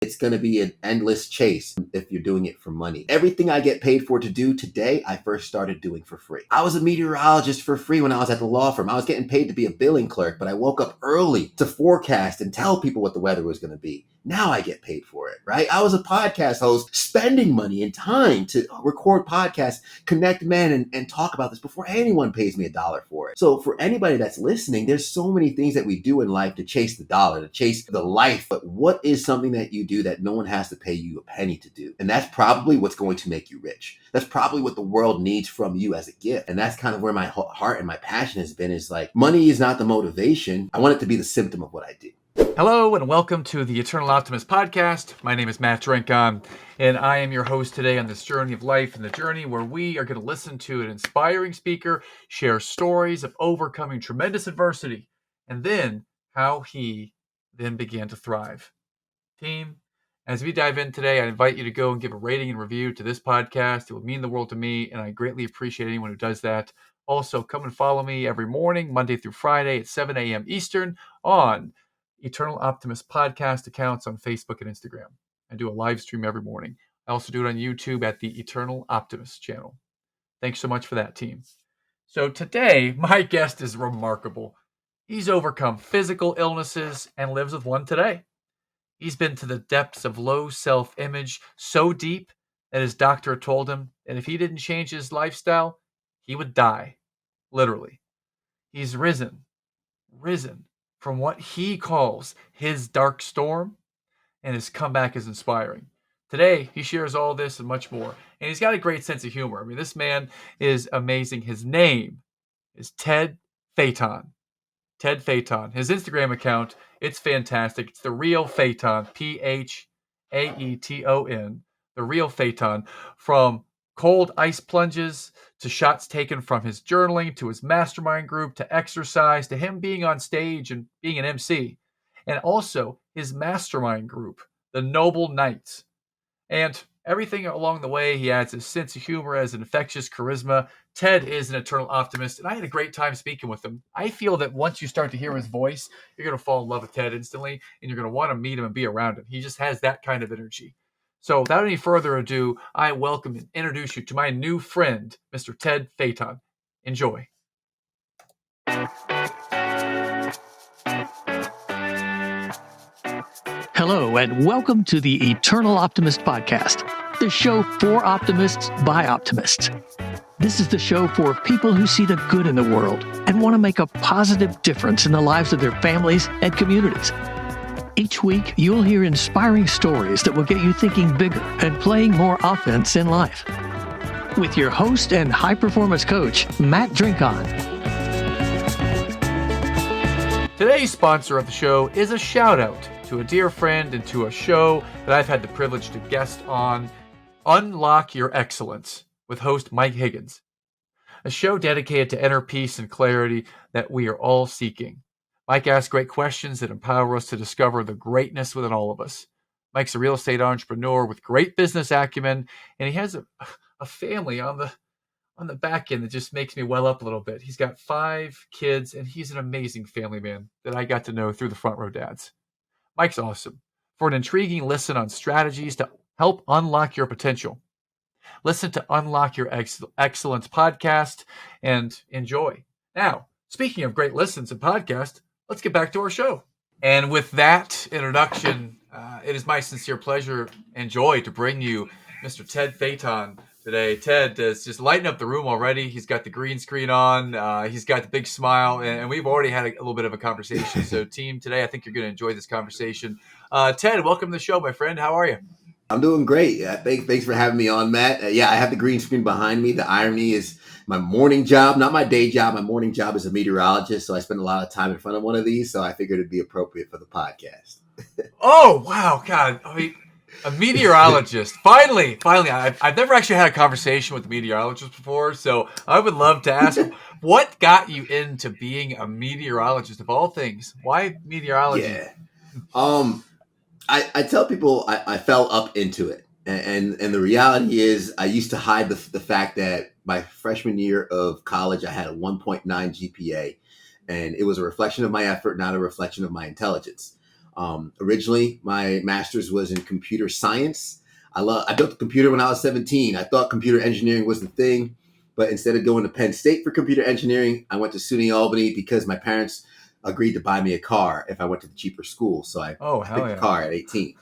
It's going to be an endless chase if you're doing it for money. Everything I get paid for to do today, I first started doing for free. I was a meteorologist for free when I was at the law firm. I was getting paid to be a billing clerk, but I woke up early to forecast and tell people what the weather was going to be. Now I get paid for it, right? I was a podcast host spending money and time to record podcasts, connect men and talk about this before anyone pays me $1 for it. So for anybody that's listening, there's so many things that we do in life to chase the dollar, to chase the life. But what is something that you do that no one has to pay you a penny to do? And that's probably what's going to make you rich. That's probably what the world needs from you as a gift. And that's kind of where my heart and my passion has been, is like, money is not the motivation. I want it to be the symptom of what I do. Hello and welcome to the Eternal Optimist podcast. My name is Matt Drinkhahn, and I am your host today on this journey of life, and the journey where we are going to listen to an inspiring speaker share stories of overcoming tremendous adversity, and then how he then began to thrive. Team, as we dive in today, I invite you to go and give a rating and review to this podcast. It will mean the world to me, and I greatly appreciate anyone who does that. Also, come and follow me every morning, Monday through Friday at 7 a.m. Eastern on Eternal Optimist podcast accounts on Facebook and Instagram. I do a live stream every morning. I also do it on YouTube at the Eternal Optimist channel. Thanks so much for that, team. So today, my guest is remarkable. He's overcome physical illnesses and lives with one today. He's been to the depths of low self-image so deep that his doctor told him that if he didn't change his lifestyle, he would die. Literally. He's risen from what he calls his dark storm, and his comeback is inspiring. Today, he shares all this and much more, and he's got a great sense of humor. I mean, this man is amazing. His name is Ted Phaeton. Ted Phaeton. His Instagram account, it's fantastic. It's The Real Phaeton, Phaeton, The Real Phaeton. From cold ice plunges to shots taken from his journaling, to his mastermind group, to exercise, to him being on stage and being an MC, and also his mastermind group, the Noble Knights. And everything along the way, he adds his sense of humor as an infectious charisma. Ted is an eternal optimist, and I had a great time speaking with him. I feel that once you start to hear his voice, you're going to fall in love with Ted instantly, and you're going to want to meet him and be around him. He just has that kind of energy. So without any further ado, I welcome and introduce you to my new friend, Mr. Ted Phaeton. Enjoy. Hello, and welcome to the Eternal Optimist podcast, the show for optimists by optimists. This is the show for people who see the good in the world and want to make a positive difference in the lives of their families and communities. Each week, you'll hear inspiring stories that will get you thinking bigger and playing more offense in life. With your host and high-performance coach, Matt Drinkhahn. Today's sponsor of the show is a shout-out to a dear friend and to a show that I've had the privilege to guest on, Unlock Your Excellence, with host Mike Higgins. A show dedicated to inner peace and clarity that we are all seeking. Mike asks great questions that empower us to discover the greatness within all of us. Mike's a real estate entrepreneur with great business acumen, and he has a family on the back end that just makes me well up a little bit. He's got 5 kids, and he's an amazing family man that I got to know through the Front Row Dads. Mike's awesome. For an intriguing listen on strategies to help unlock your potential, listen to Unlock Your Excellence podcast and enjoy. Now, speaking of great listens and podcasts, let's get back to our show. And with that introduction, it is my sincere pleasure and joy to bring you Mr. Ted Phaeton today. Ted is just lighting up the room already. He's got the green screen on. He's got the big smile, and we've already had a little bit of a conversation. So, team, today I think you're going to enjoy this conversation. Ted, welcome to the show, my friend. How are you? I'm doing great. Thanks for having me on, Matt. I have the green screen behind me. The irony is my morning job, not my day job. My morning job is a meteorologist, so I spend a lot of time in front of one of these. So I figured it'd be appropriate for the podcast. Oh, wow. God. I mean, a meteorologist. Finally. I've never actually had a conversation with a meteorologist before, so I would love to ask, what got you into being a meteorologist of all things? Why meteorology? Yeah. I tell people I fell up into it. And the reality is I used to hide the fact that my freshman year of college, I had a 1.9 GPA, and it was a reflection of my effort, not a reflection of my intelligence. Originally, my master's was in computer science. I built a computer when I was 17. I thought computer engineering was the thing, but instead of going to Penn State for computer engineering, I went to SUNY Albany because my parents agreed to buy me a car if I went to the cheaper school. So I picked a car at 18.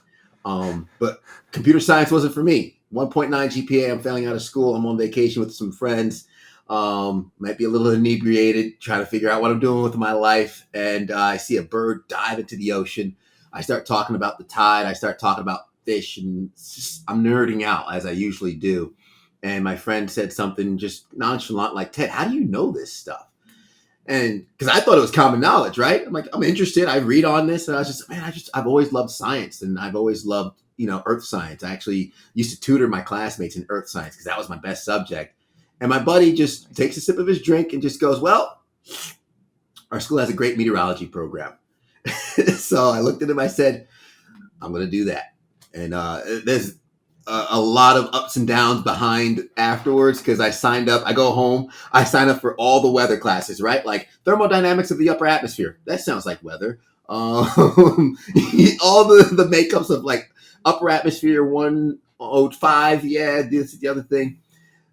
But computer science wasn't for me. 1.9 GPA. I'm failing out of school. I'm on vacation with some friends. Might be a little inebriated, trying to figure out what I'm doing with my life. And I see a bird dive into the ocean. I start talking about the tide. I start talking about fish, and I'm nerding out as I usually do. And my friend said something just nonchalant like, Ted, how do you know this stuff? And because I thought it was common knowledge, right? I'm like, I'm interested. I read on this. And I was just, man, I've always loved science, and I've always loved, earth science. I actually used to tutor my classmates in earth science because that was my best subject. And my buddy just takes a sip of his drink and just goes, well, our school has a great meteorology program. So I looked at him, I said, I'm going to do that. And there's a lot of ups and downs behind afterwards because I signed up. I go home. I sign up for all the weather classes, right? Like thermodynamics of the upper atmosphere. That sounds like weather. All the makeups of like upper atmosphere 105. Yeah, this is the other thing.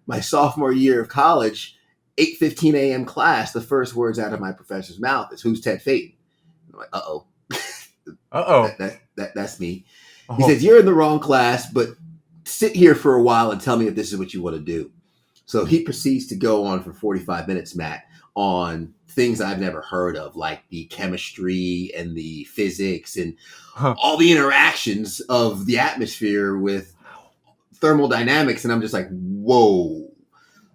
My sophomore year of college, 8:15 a.m. class, the first words out of my professor's mouth is, who's Ted Phaeton? I'm like, uh-oh. That's me. He says, you're in the wrong class, but sit here for a while and tell me if this is what you want to do. So he proceeds to go on for 45 minutes, Matt, on things I've never heard of, like the chemistry and the physics and all the interactions of the atmosphere with thermodynamics. And I'm just like, whoa.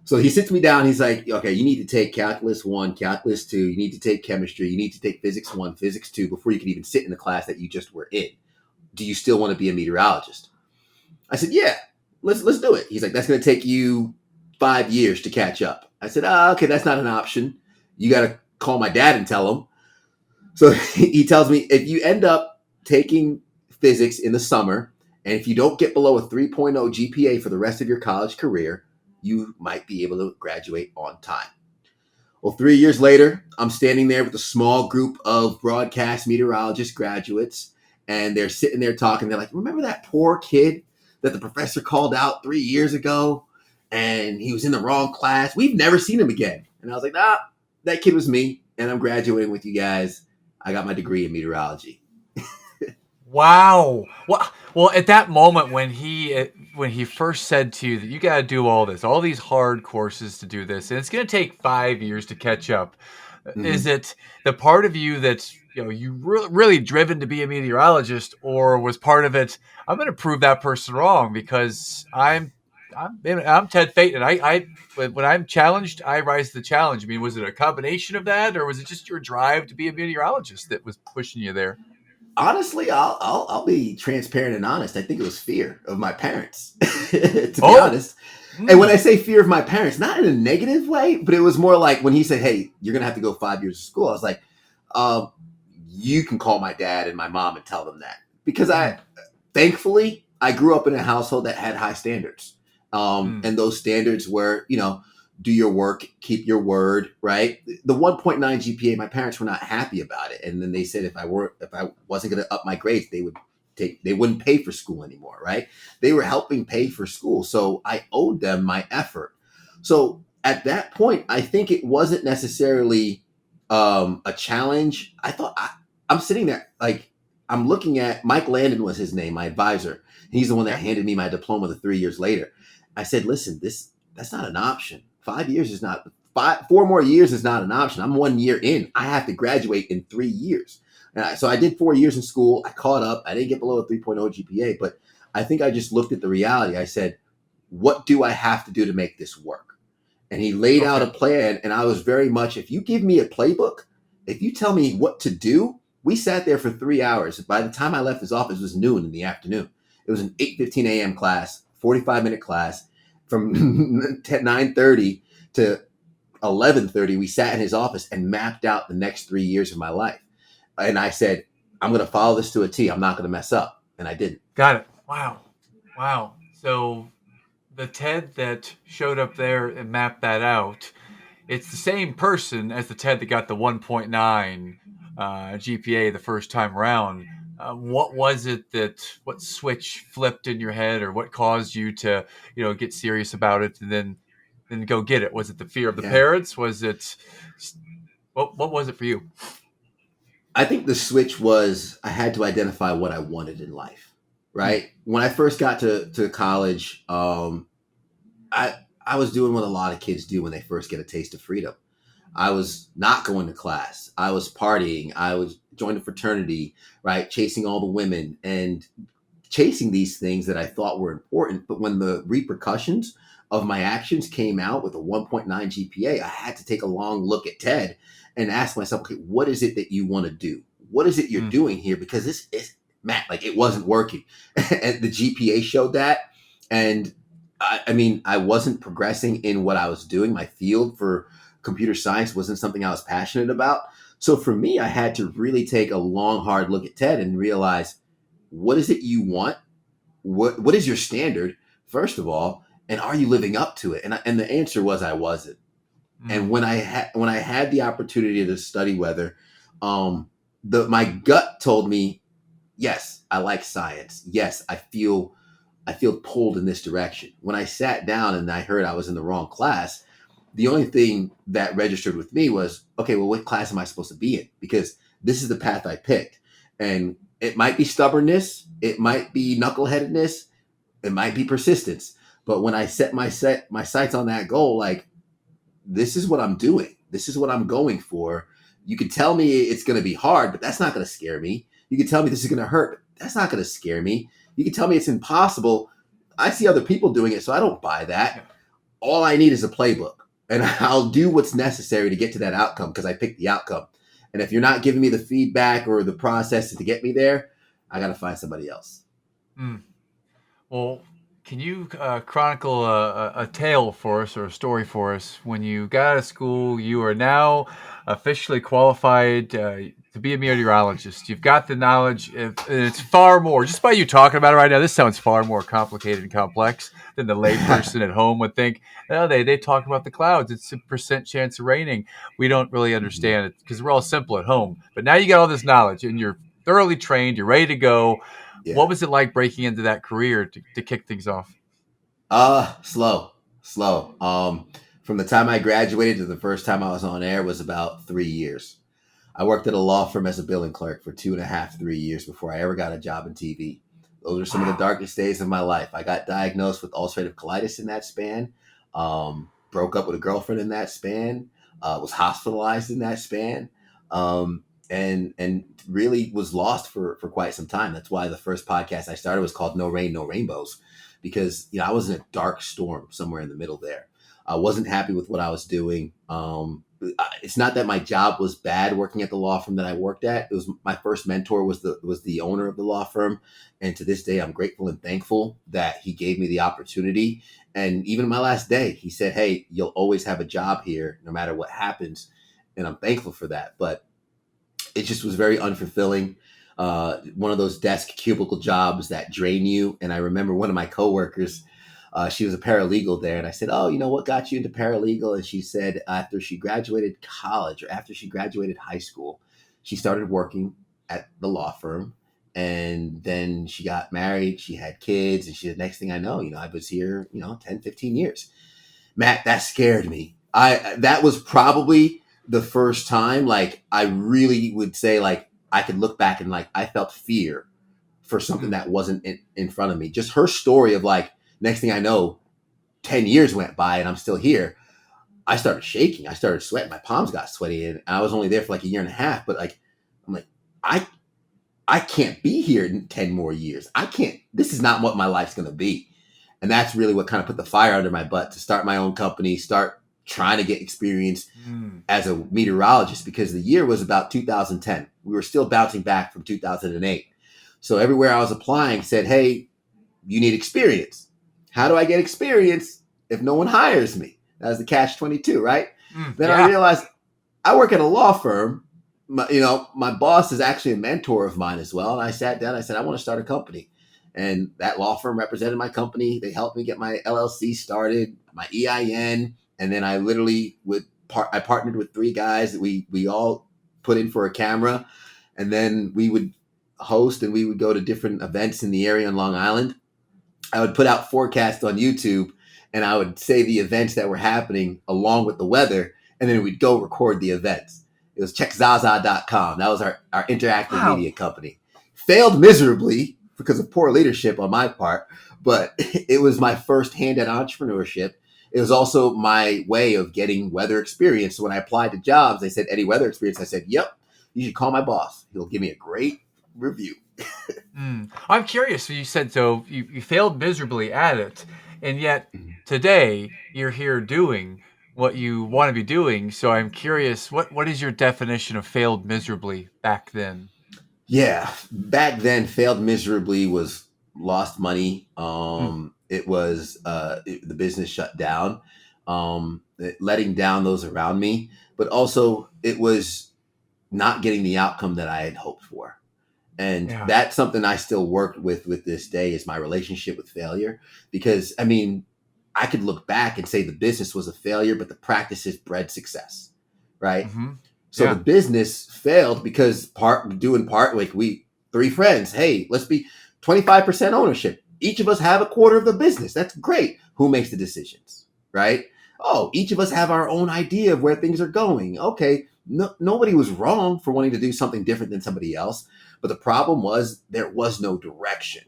So he sits me down. He's like, okay, you need to take calculus 1, calculus 2. You need to take chemistry. You need to take physics 1, physics 2 before you can even sit in the class that you just were in. Do you still want to be a meteorologist? I said, yeah, let's do it. He's like, that's going to take you 5 years to catch up. I said, okay, that's not an option. You got to call my dad and tell him. So he tells me, if you end up taking physics in the summer, and if you don't get below a 3.0 GPA for the rest of your college career, you might be able to graduate on time. Well, 3 years later, I'm standing there with a small group of broadcast meteorologist graduates, and they're sitting there talking. They're like, remember that poor kid that the professor called out 3 years ago, and he was in the wrong class? We've never seen him again. And I was like, nah, that kid was me, and I'm graduating with you guys. I got my degree in meteorology. Wow. Well, at that moment when he first said to you that you got to do all these hard courses to do this, and it's going to take 5 years to catch up, is it the part of you that's you really driven to be a meteorologist, or was part of it, I'm going to prove that person wrong because I'm Ted Phaeton. I when I'm challenged, I rise to the challenge. I mean, was it a combination of that, or was it just your drive to be a meteorologist that was pushing you there? Honestly, I'll be transparent and honest. I think it was fear of my parents, to be honest. And when I say fear of my parents, not in a negative way, but it was more like when he said, hey, you're going to have to go 5 years to school. I was like, you can call my dad and my mom and tell them that. Because thankfully, I grew up in a household that had high standards. And those standards were, do your work, keep your word, right? The 1.9 GPA, my parents were not happy about it. And then they said if I wasn't going to up my grades, they wouldn't pay for school anymore, right? They were helping pay for school. So I owed them my effort. So at that point, I think it wasn't necessarily a challenge. I thought I'm sitting there, like, I'm looking at Mike Landon was his name, my advisor. He's the one that handed me my diploma 3 years later. I said, listen, that's not an option. 5 years is not 4 more years is not an option. I'm 1 year in. I have to graduate in 3 years. And so I did 4 years in school. I caught up. I didn't get below a 3.0 GPA, but I think I just looked at the reality. I said, what do I have to do to make this work? And he laid out a plan. And I was very much, if you give me a playbook, if you tell me what to do, we sat there for 3 hours. By the time I left his office, it was noon in the afternoon. It was an 8:15 a.m. class, 45-minute class. From 9:30 to 11:30, we sat in his office and mapped out the next 3 years of my life. And I said, I'm going to follow this to a T. I'm not going to mess up. And I didn't. Got it. Wow. So the Ted that showed up there and mapped that out, it's the same person as the Ted that got the 1.9 GPA the first time around. What was it what switch flipped in your head, or what caused you to, get serious about it and then go get it? Was it the fear of the Yeah. parents? Was it, what was it for you? I think the switch was I had to identify what I wanted in life, Mm. right? When I first got to college, I was doing what a lot of kids do when they first get a taste of freedom. I was not going to class. I was partying. I was joining a fraternity, right? Chasing all the women and chasing these things that I thought were important. But when the repercussions of my actions came out with a 1.9 GPA, I had to take a long look at Ted and ask myself, okay, what is it that you want to do? What is it you're Mm. doing here? Because this is, Matt, like it wasn't working. And the GPA showed that. And I mean, I wasn't progressing in what I was doing. My field for computer science wasn't something I was passionate about. So for me, I had to really take a long, hard look at Ted and realize, what is it you want? What is your standard, first of all, and are you living up to it? And the answer was I wasn't. And Mm. when I had the opportunity to study weather, my gut told me, yes, I like science. Yes, I feel pulled in this direction. When I sat down and I heard I was in the wrong class, the only thing that registered with me was, okay, well, what class am I supposed to be in? Because this is the path I picked. And it might be stubbornness, it might be knuckleheadedness, it might be persistence. But when I set my sights on that goal, like, this is what I'm doing. This is what I'm going for. You can tell me it's going to be hard, but that's not going to scare me. You can tell me this is going to hurt, but that's not going to scare me. You can tell me it's impossible. I see other people doing it, so I don't buy that. Yeah. All I need is a playbook, and I'll do what's necessary to get to that outcome because I picked the outcome. And if you're not giving me the feedback or the process to get me there, I got to find somebody else. Mm. Well, can you chronicle a tale for us, or a story for us? When you got out of school, you are now officially qualified to be a meteorologist. You've got the knowledge. It's far more, just by you talking about it right now, this sounds far more complicated and complex than the layperson at home would think. Oh, they talk about the clouds. It's a percent chance of raining. We don't really understand it because we're all simple at home. But now you got all this knowledge and you're thoroughly trained. You're ready to go. Yeah. What was it like breaking into that career to kick things off? Slow. From the time I graduated to the first time I was on air was about 3 years. I worked at a law firm as a billing clerk for 2.5, 3 years before I ever got a job in TV. Those are some of the Wow. darkest days of my life. I got diagnosed with ulcerative colitis in that span, broke up with a girlfriend in that span, was hospitalized in that span, and really was lost for quite some time. That's why the first podcast I started was called No Rain, No Rainbows, because I was in a dark storm somewhere in the middle there. I wasn't happy with what I was doing. It's not that my job was bad working at the law firm that I worked at. It was my first mentor was the owner of the law firm, and to this day I'm grateful and thankful that he gave me the opportunity. And even my last day, he said, "Hey, you'll always have a job here, no matter what happens," and I'm thankful for that. But it just was very unfulfilling. One of those desk cubicle jobs that drain you. And I remember one of my coworkers, she was a paralegal there. And I said, "Oh, what got you into paralegal?" And she said after she graduated college or after she graduated high school, she started working at the law firm. And then she got married, she had kids, and she said, next thing I know, I was here, 10, 15 years. Matt, that scared me. That was probably the first time, like, I really would say, like, I could look back and, like, I felt fear for something Mm. that wasn't in front of me. Just her story of, like, next thing I know, 10 years went by and I'm still here. I started shaking. I started sweating. My palms got sweaty, and I was only there for like a year and a half. But, like, I'm like, I can't be here in 10 more years. I can't. This is not what my life's going to be. And that's really what kind of put the fire under my butt to start my own company, start trying to get experience Mm. as a meteorologist, because the year was about 2010. We were still bouncing back from 2008. So everywhere I was applying said, "Hey, you need experience. How do I get experience if no one hires me?" That was the catch 22, right? Mm. Then I Yeah. realized I work at a law firm. My boss is actually a mentor of mine as well. And I sat down, I said, "I want to start a company." And that law firm represented my company. They helped me get my LLC started, my EIN. And then I literally I partnered with three guys that we all put in for a camera. And then we would host and we would go to different events in the area on Long Island, I would put out forecasts on YouTube and I would say the events that were happening along with the weather, and then we'd go record the events. It was checkzaza.com. That was our interactive Wow. media company. Failed miserably because of poor leadership on my part, but it was my first hand at entrepreneurship. It was also my way of getting weather experience. So when I applied to jobs, they said, any weather experience? I said, yep, you should call my boss. He'll give me a great review. I'm curious. So you said you failed miserably at it, and yet today you're here doing what you want to be doing. So I'm curious, what is your definition of failed miserably back then? Yeah, back then, failed miserably was lost money. It was the business shut down, letting down those around me, but also it was not getting the outcome that I had hoped for. And Yeah. that's something I still work with this day, is my relationship with failure. Because I mean, I could look back and say the business was a failure, but the practices bred success, right? Mm-hmm. So Yeah. the business failed because like we three friends, hey, let's be 25% ownership. Each of us have a quarter of the business. That's great. Who makes the decisions, right? Oh, each of us have our own idea of where things are going. Okay, nobody was wrong for wanting to do something different than somebody else. But the problem was there was no direction.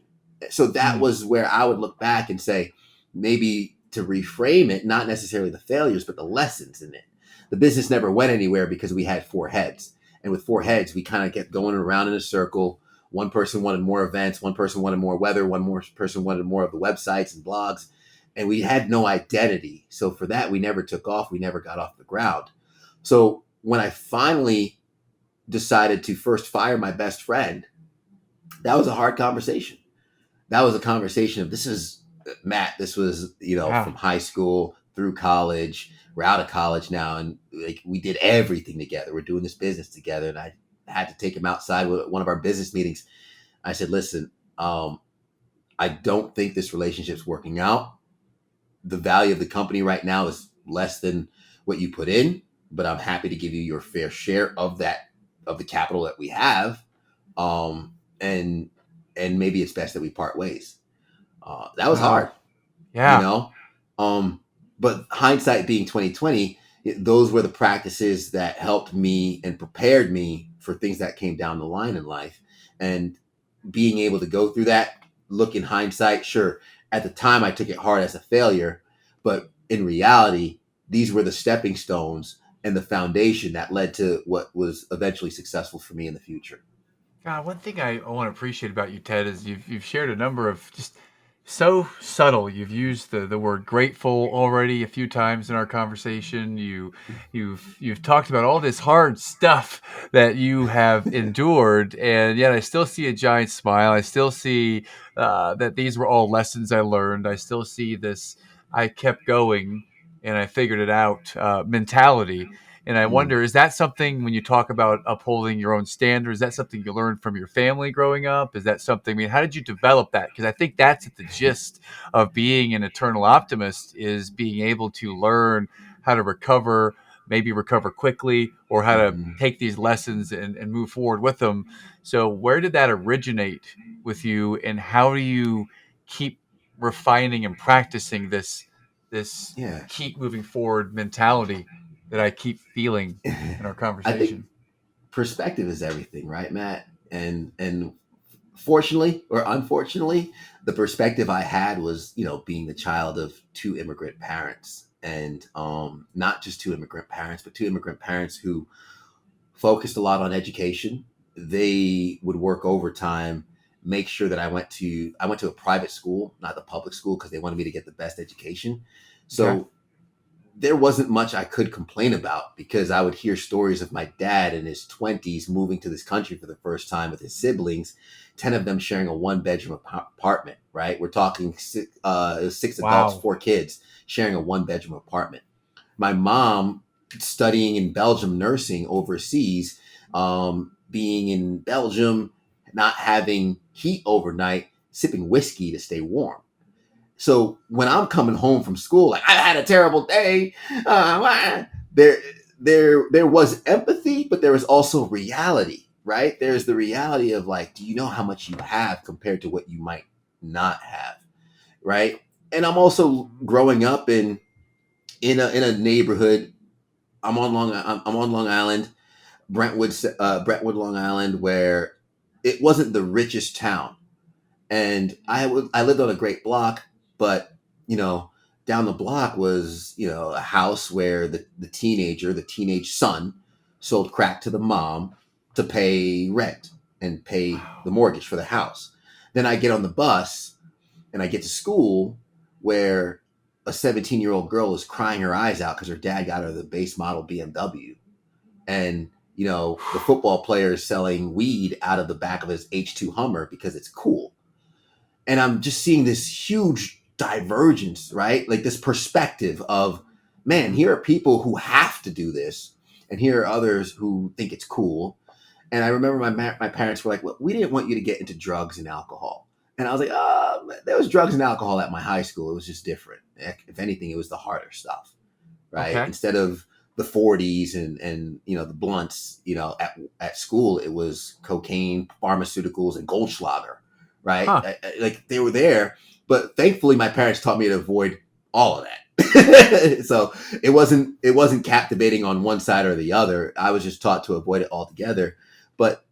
So that was where I would look back and say, maybe to reframe it, not necessarily the failures, but the lessons in it. The business never went anywhere because we had four heads. And with four heads, we kind of kept going around in a circle. One person wanted more events. One person wanted more weather. One more person wanted more of the websites and blogs. And we had no identity. So for that, we never took off. We never got off the ground. So when I finally decided to first fire my best friend, that was a hard conversation. That was a conversation of, this is Matt. This was, from high school through college. We're out of college now, and like we did everything together. We're doing this business together, and I had to take him outside with one of our business meetings. I said, listen, I don't think this relationship's working out. The value of the company right now is less than what you put in, but I'm happy to give you your fair share of that, of the capital that we have. And maybe it's best that we part ways. That was hard, Yeah. But hindsight being 2020, those were the practices that helped me and prepared me for things that came down the line in life. And being able to go through that, look in hindsight, sure, at the time I took it hard as a failure, but in reality, these were the stepping stones and the foundation that led to what was eventually successful for me in the future. God, one thing I want to appreciate about you, Ted, is you've shared a number of just so subtle. You've used the word grateful already a few times in our conversation. You've talked about all this hard stuff that you have endured, and yet I still see a giant smile. I still see that these were all lessons I learned. I still see this I kept going and I figured it out mentality. And I wonder, is that something, when you talk about upholding your own standards, is that something you learned from your family growing up? Is that something, I mean, how did you develop that? Because I think that's at the gist of being an eternal optimist, is being able to learn how to recover, maybe recover quickly, or how to take these lessons and move forward with them. So where did that originate with you, and how do you keep refining and practicing this keep moving forward mentality that I keep feeling in our I conversation? think perspective is everything, right, Matt? And fortunately or unfortunately, the perspective I had was, being the child of two immigrant parents, and not just two immigrant parents, but two immigrant parents who focused a lot on education. They would work overtime, make sure that I went to a private school, not the public school, because they wanted me to get the best education. So Okay. there wasn't much I could complain about, because I would hear stories of my dad in his 20s moving to this country for the first time with his siblings, 10 of them sharing a one-bedroom apartment, right? We're talking it was 6 adults, Wow. 4 kids sharing a one-bedroom apartment. My mom studying in Belgium, nursing overseas, being in Belgium, not having heat overnight, sipping whiskey to stay warm. So when I'm coming home from school, like, I had a terrible day, there was empathy, but there was also reality. right? There's the reality of like, do you know how much you have compared to what you might not have, right? And I'm also growing up in a neighborhood. I'm on Long Island, Brentwood, Long Island, where it wasn't the richest town, and I lived on a great block, but you know, down the block was a house where the teenage son, sold crack to the mom to pay rent and pay the Wow. mortgage for the house. Then I get on the bus and I get to school where a 17-year-old girl is crying her eyes out because her dad got her the base model BMW, and the football player is selling weed out of the back of his H2 Hummer because it's cool. And I'm just seeing this huge divergence, right? Like this perspective of, man, here are people who have to do this, and here are others who think it's cool. And I remember my parents were like, well, we didn't want you to get into drugs and alcohol. And I was like, there was drugs and alcohol at my high school. It was just different. If anything, it was the harder stuff, right? Okay. Instead of the 40s and the blunts, at school, it was cocaine, pharmaceuticals, and Goldschlager, right? Huh. Like they were there, but thankfully my parents taught me to avoid all of that. So it wasn't captivating on one side or the other. I was just taught to avoid it altogether. But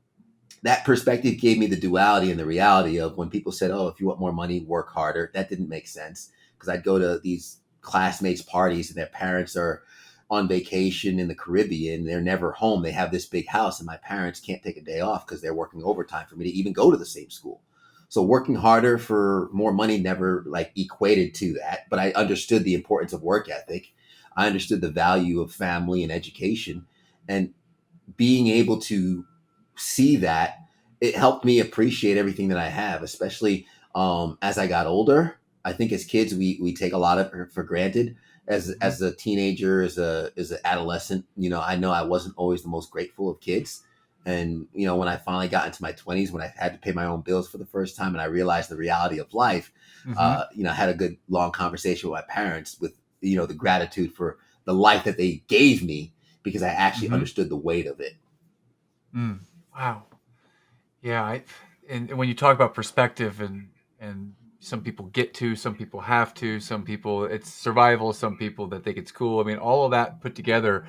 that perspective gave me the duality and the reality of when people said, oh, if you want more money, work harder. That didn't make sense, because I'd go to these classmates' parties and their parents are on vacation in the Caribbean. They're never home. They have this big house, and my parents can't take a day off because they're working overtime for me to even go to the same school. So working harder for more money never like equated to that. But I understood the importance of work ethic. I understood the value of family and education, and being able to see that, it helped me appreciate everything that I have, especially as I got older. I think as kids, we take a lot of it for granted. As a teenager, as an adolescent, I know I wasn't always the most grateful of kids. And, when I finally got into my 20s, when I had to pay my own bills for the first time and I realized the reality of life, Mm-hmm. I had a good long conversation with my parents with, the gratitude for the life that they gave me, because I actually Mm-hmm. understood the weight of it. Mm. Wow. Yeah. And when you talk about perspective, and some people get to, some people have to, some people it's survival, some people that think it's cool. I mean, all of that put together,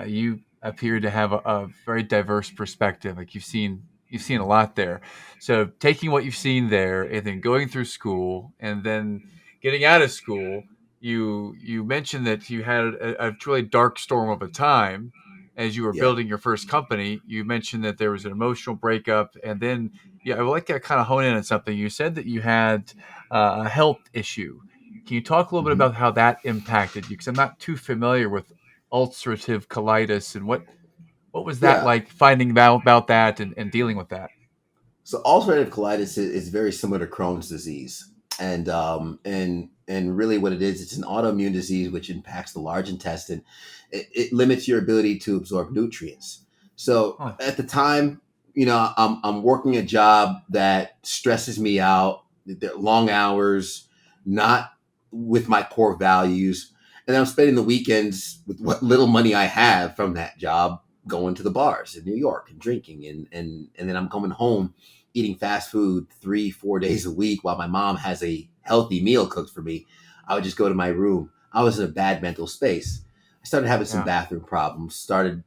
you appear to have a very diverse perspective. Like you've seen a lot there. So taking what you've seen there, and then going through school, and then getting out of school, you mentioned that you had a truly dark storm of a time as you were Yeah. building your first company. You mentioned that there was an emotional breakup, and then I would like to kind of hone in on something. You said that you had a health issue. Can you talk a little bit Mhm. about how that impacted you? Because I'm not too familiar with ulcerative colitis, and what was that Yeah. like, finding about that, and dealing with that? So ulcerative colitis is very similar to Crohn's disease, and really what it is, it's an autoimmune disease which impacts the large intestine. It limits your ability to absorb nutrients. So Huh. at the time, I'm working a job that stresses me out. They're long hours, not with my core values, and I'm spending the weekends with what little money I have from that job going to the bars in New York and drinking, and then I'm coming home eating fast food 3-4 days a week while my mom has a healthy meal cooked for me. I would just go to my room. I was in a bad mental space. I started having some Yeah. bathroom problems, started,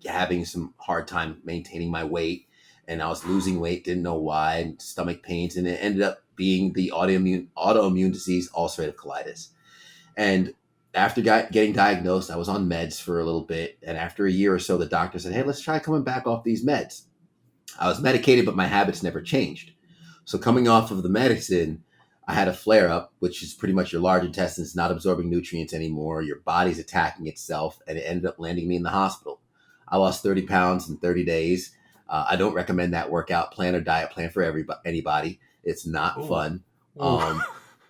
having some hard time maintaining my weight, and I was losing weight, didn't know why, and stomach pains, and it ended up being the autoimmune disease, ulcerative colitis. And after getting diagnosed, I was on meds for a little bit, and after a year or so, the doctor said, "Hey, let's try coming back off these meds." I was medicated, but my habits never changed. So coming off of the medicine, I had a flare up, which is pretty much your large intestines not absorbing nutrients anymore. Your body's attacking itself, and it ended up landing me in the hospital. I lost 30 pounds in 30 days. I don't recommend that workout plan or diet plan for anybody. It's not Ooh. fun. Ooh.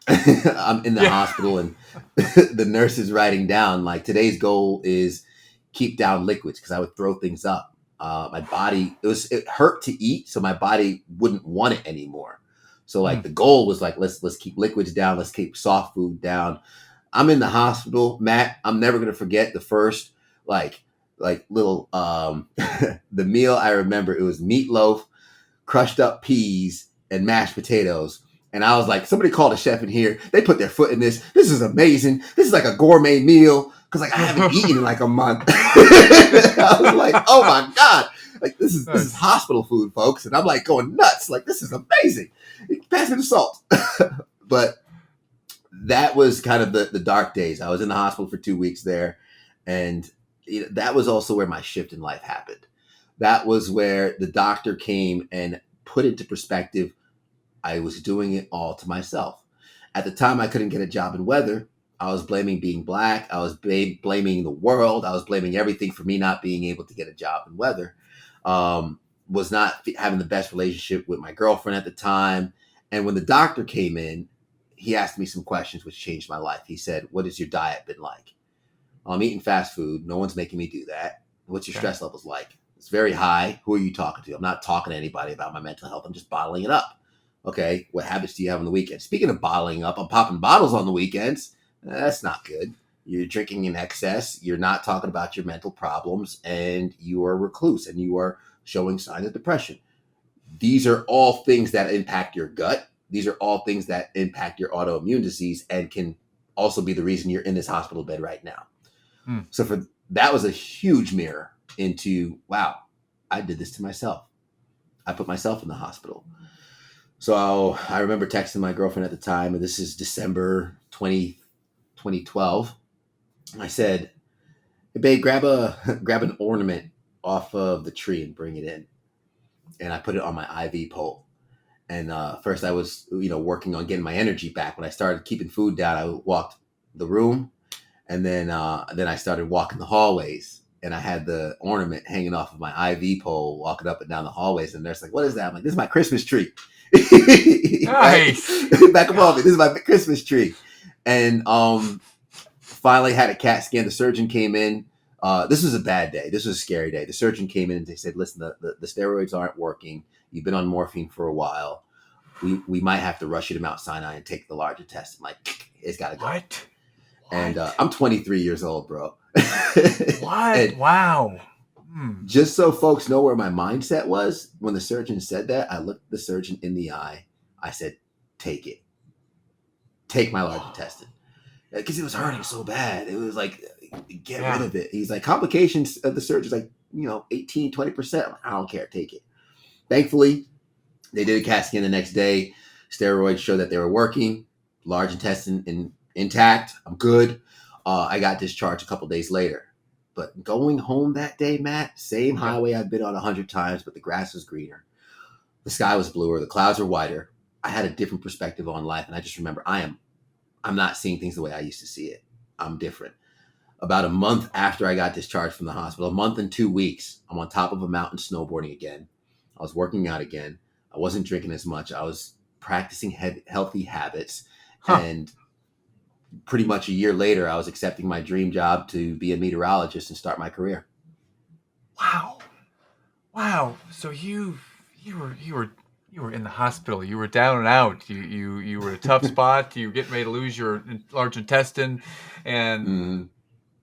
I'm in the Yeah. hospital, and the nurse is writing down like, today's goal is keep down liquids, because I would throw things up. My body, it hurt to eat, so my body wouldn't want it anymore. So like Mm. the goal was like, let's keep liquids down, let's keep soft food down. I'm in the hospital, Matt. I'm never gonna forget the first like like little, the meal I remember, it was meatloaf, crushed up peas, and mashed potatoes. And I was like, somebody called a chef in here. They put their foot in this. This is amazing. This is like a gourmet meal. Cause like I haven't eaten in like a month. I was like, oh my God. Like this is hospital food, folks. And I'm like going nuts. Like this is amazing. Pass me the salt. But that was kind of the dark days. I was in the hospital for 2 weeks there. And that was also where my shift in life happened. That was where the doctor came and put into perspective, I was doing it all to myself. At the time, I couldn't get a job in weather. I was blaming being black. I was blaming the world. I was blaming everything for me not being able to get a job in weather. Was not having the best relationship with my girlfriend at the time. And when the doctor came in, he asked me some questions which changed my life. He said, what has your diet been like? I'm eating fast food. No one's making me do that. What's your stress levels like? It's very high. Who are you talking to? I'm not talking to anybody about my mental health. I'm just bottling it up. Okay, what habits do you have on the weekends? Speaking of bottling up, I'm popping bottles on the weekends. That's not good. You're drinking in excess. You're not talking about your mental problems, and you are a recluse, and you are showing signs of depression. These are all things that impact your gut. These are all things that impact your autoimmune disease and can also be the reason you're in this hospital bed right now. So that was a huge mirror into, wow, I did this to myself. I put myself in the hospital. So I remember texting my girlfriend at the time, and this is December 2012. I said, hey, babe, grab an ornament off of the tree and bring it in. And I put it on my IV pole. And first I was, working on getting my energy back. When I started keeping food down, I walked the room. And then I started walking the hallways, and I had the ornament hanging off of my IV pole, walking up and down the hallways. And they're like, what is that? I'm like, this is my Christmas tree. Nice. Back above me. This is my Christmas tree. And finally had a CAT scan. The surgeon came in. This was a bad day. This was a scary day. The surgeon came in and they said, listen, the steroids aren't working. You've been on morphine for a while. We might have to rush you to Mount Sinai and take the larger test. I'm like, it's got to go. What? And I'm 23 years old, bro. What? Wow. Just so folks know where my mindset was, when the surgeon said that, I looked the surgeon in the eye. I said, take it. Take my large intestine. Because it was hurting so bad. It was like, get rid of it. He's like, complications of the surgery's like, 18, 20%. I don't care. Take it. Thankfully, they did a CAT scan the next day. Steroids showed that they were working. Large intestine intact. I'm good. I got discharged a couple days later. But going home that day, Matt, same highway I've been on 100 times, but the grass was greener. The sky was bluer. The clouds were whiter. I had a different perspective on life. And I just remember I'm not seeing things the way I used to see it. I'm different. About a month after I got discharged from the hospital, a month and 2 weeks, I'm on top of a mountain snowboarding again. I was working out again. I wasn't drinking as much. I was practicing healthy habits. And pretty much a year later, I was accepting my dream job to be a meteorologist and start my career. Wow. So you were in the hospital. You were down and out. You were in a tough spot. You were getting ready to lose your large intestine, and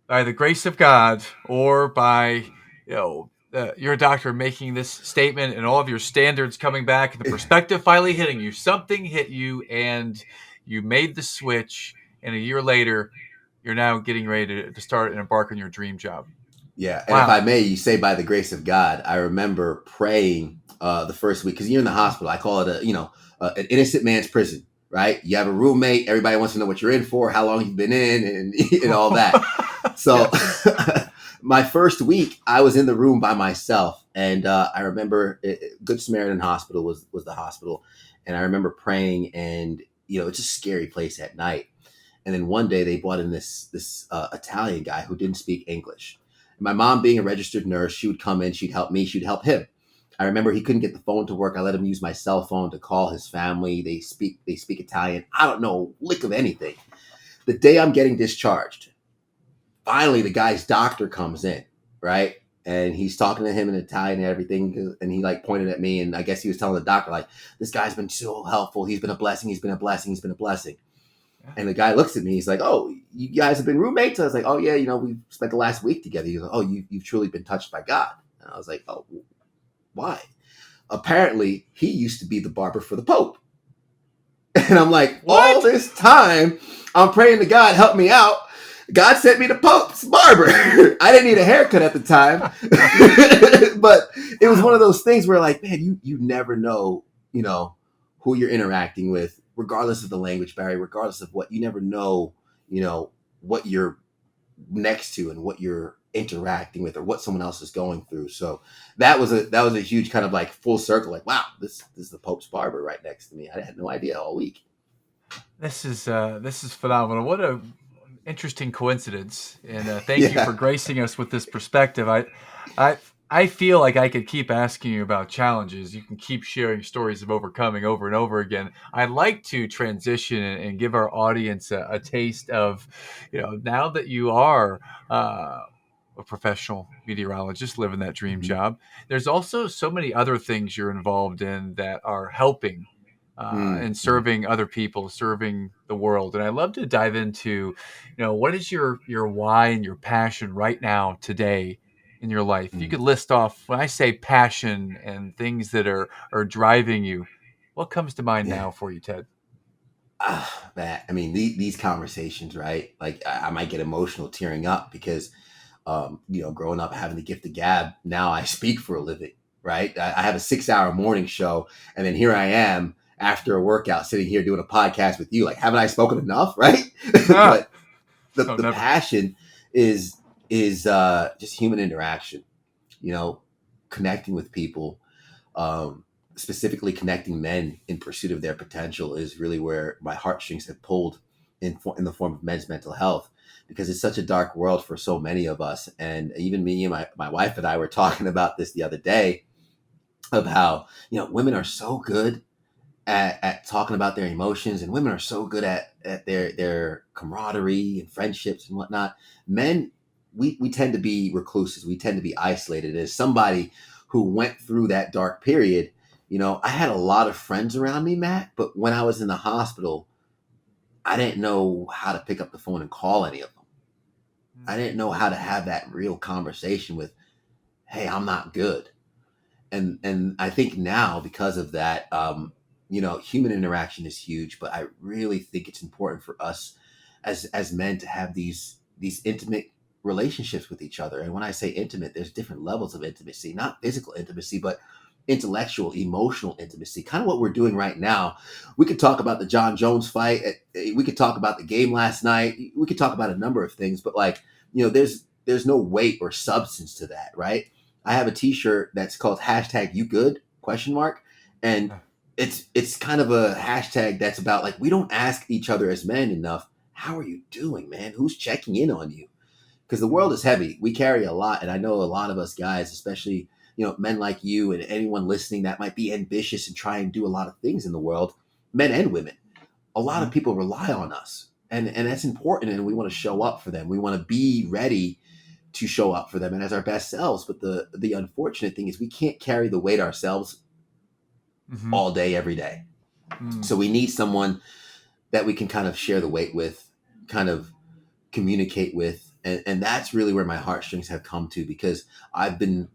by the grace of God, or by your doctor making this statement and all of your standards coming back, and the perspective finally hitting you, something hit you, and you made the switch. And a year later, you're now getting ready to start and embark on your dream job. Yeah. And if I may, you say by the grace of God, I remember praying the first week, because you're in the hospital. I call it an innocent man's prison, right? You have a roommate. Everybody wants to know what you're in for, how long you've been in, and all that. So my first week, I was in the room by myself. And I remember Good Samaritan Hospital was the hospital. And I remember praying, and, it's a scary place at night. And then one day they brought in this Italian guy who didn't speak English. And my mom, being a registered nurse, she would come in, she'd help me, she'd help him. I remember he couldn't get the phone to work. I let him use my cell phone to call his family. They speak Italian. I don't know a lick of anything. The day I'm getting discharged, finally the guy's doctor comes in, right? And he's talking to him in Italian and everything. And he pointed at me, and I guess he was telling the doctor, this guy's been so helpful. He's been a blessing. He's been a blessing. He's been a blessing. And the guy looks at me. He's like, oh, you guys have been roommates? I was like, oh yeah, we've spent the last week together. He's like, oh, you've truly been touched by God. And I was like, oh, why? Apparently, he used to be the barber for the Pope. And I'm like, all this time, I'm praying to God, help me out. God sent me the Pope's barber. I didn't need a haircut at the time. But it was one of those things where like, man, you never know, who you're interacting with, regardless of the language barrier, regardless of what, you never know, what you're next to and what you're interacting with or what someone else is going through. So that was a huge kind of like full circle, like, wow, this is the Pope's barber right next to me. I had no idea all week. This is phenomenal. What a interesting coincidence. And thank you for gracing us with this perspective. I feel like I could keep asking you about challenges. You can keep sharing stories of overcoming over and over again. I'd like to transition and give our audience a taste of, now that you are a professional meteorologist living that dream job, there's also so many other things you're involved in that are helping and serving other people, serving the world. And I'd love to dive into, what is your why and your passion right now today in your life? You could list off, when I say passion and things that are driving you, what comes to mind now for you, Ted? Matt, I mean, these conversations, right? Like I might get emotional tearing up because, growing up having the gift of gab, now I speak for a living, right? I have a 6-hour morning show, and then here I am after a workout sitting here doing a podcast with you. Like, haven't I spoken enough, right? But the passion is just human interaction, connecting with people, specifically connecting men in pursuit of their potential is really where my heartstrings have pulled in the form of men's mental health, because it's such a dark world for so many of us. And even me and my wife and I were talking about this the other day, of how, women are so good at talking about their emotions, and women are so good at their camaraderie and friendships and whatnot. Men, we tend to be recluses. We tend to be isolated. As somebody who went through that dark period, I had a lot of friends around me, Matt, but when I was in the hospital, I didn't know how to pick up the phone and call any of them. I didn't know how to have that real conversation with, hey, I'm not good. And I think now, because of that, human interaction is huge, but I really think it's important for us as men to have these intimate relationships with each other. And when I say intimate, there's different levels of intimacy, not physical intimacy, but intellectual, emotional intimacy, kind of what we're doing right now. We could talk about the John Jones fight. We could talk about the game last night. We could talk about a number of things, but there's no weight or substance to that, right? I have a t-shirt that's called #YouGood ? And it's kind of a hashtag that's about like, we don't ask each other as men enough, how are you doing, man? Who's checking in on you? Because the world is heavy. We carry a lot. And I know a lot of us guys, especially, men like you and anyone listening that might be ambitious and try and do a lot of things in the world, men and women, a lot of people rely on us. And that's important. And we want to show up for them. We want to be ready to show up for them and as our best selves. But the unfortunate thing is we can't carry the weight ourselves all day, every day. So we need someone that we can kind of share the weight with, kind of communicate with. And that's really where my heartstrings have come to, because I've been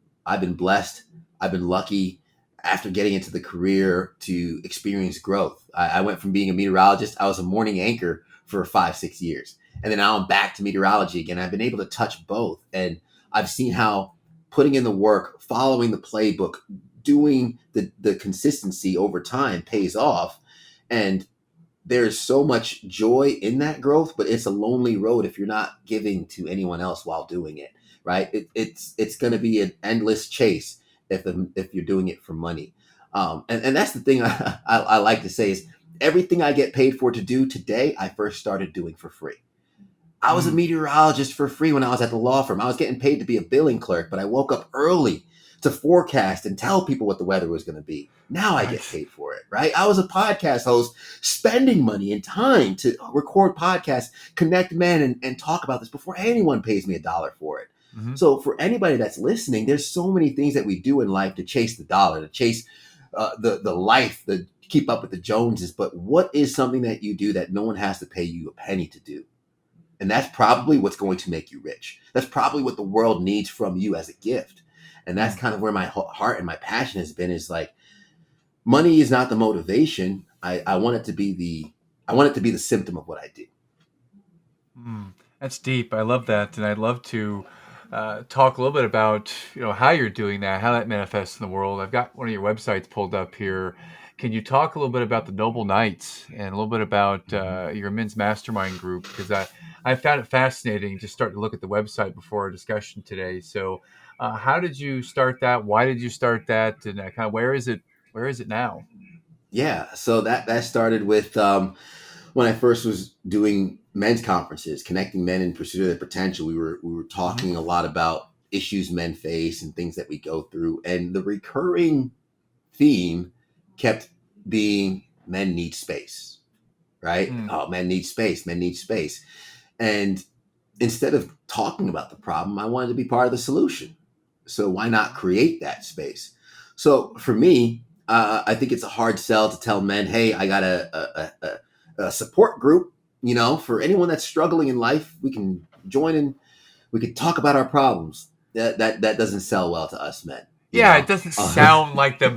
blessed. I've been lucky after getting into the career to experience growth. I went from being a meteorologist. I was a morning anchor for 5-6 years. And then now I'm back to meteorology again. I've been able to touch both. And I've seen how putting in the work, following the playbook, doing the consistency over time pays off. And there's so much joy in that growth, but it's a lonely road if you're not giving to anyone else while doing it, right? It's going to be an endless chase if you're doing it for money. And that's the thing I like to say is, everything I get paid for to do today, I first started doing for free. I was a meteorologist for free when I was at the law firm. I was getting paid to be a billing clerk, but I woke up early to forecast and tell people what the weather was going to be. Now I get paid for it, right? I was a podcast host, spending money and time to record podcasts, connect men, and talk about this before anyone pays me $1 for it. So for anybody that's listening, there's so many things that we do in life to chase the dollar, to chase the life, to keep up with the Joneses. But what is something that you do that no one has to pay you a penny to do? And that's probably what's going to make you rich. That's probably what the world needs from you as a gift. And that's kind of where my heart and my passion has been, is like, money is not the motivation. I want it to be the symptom of what I do. That's deep. I love that. And I'd love to talk a little bit about, how you're doing that, how that manifests in the world. I've got one of your websites pulled up here. Can you talk a little bit about the Noble Knights and a little bit about your men's mastermind group? Because I found it fascinating to start to look at the website before our discussion today. So how did you start that? Why did you start that? And kind of where is it now? Yeah. So that started with when I first was doing men's conferences, connecting men in pursuit of their potential. We were talking a lot about issues men face and things that we go through. And the recurring theme kept being men need space, right? Oh, men need space. Men need space. And instead of talking about the problem, I wanted to be part of the solution. So why not create that space? So for me, I think it's a hard sell to tell men, hey, I got a support group, for anyone that's struggling in life. We can join in. We can talk about our problems. That doesn't sell well to us men. It doesn't sound like the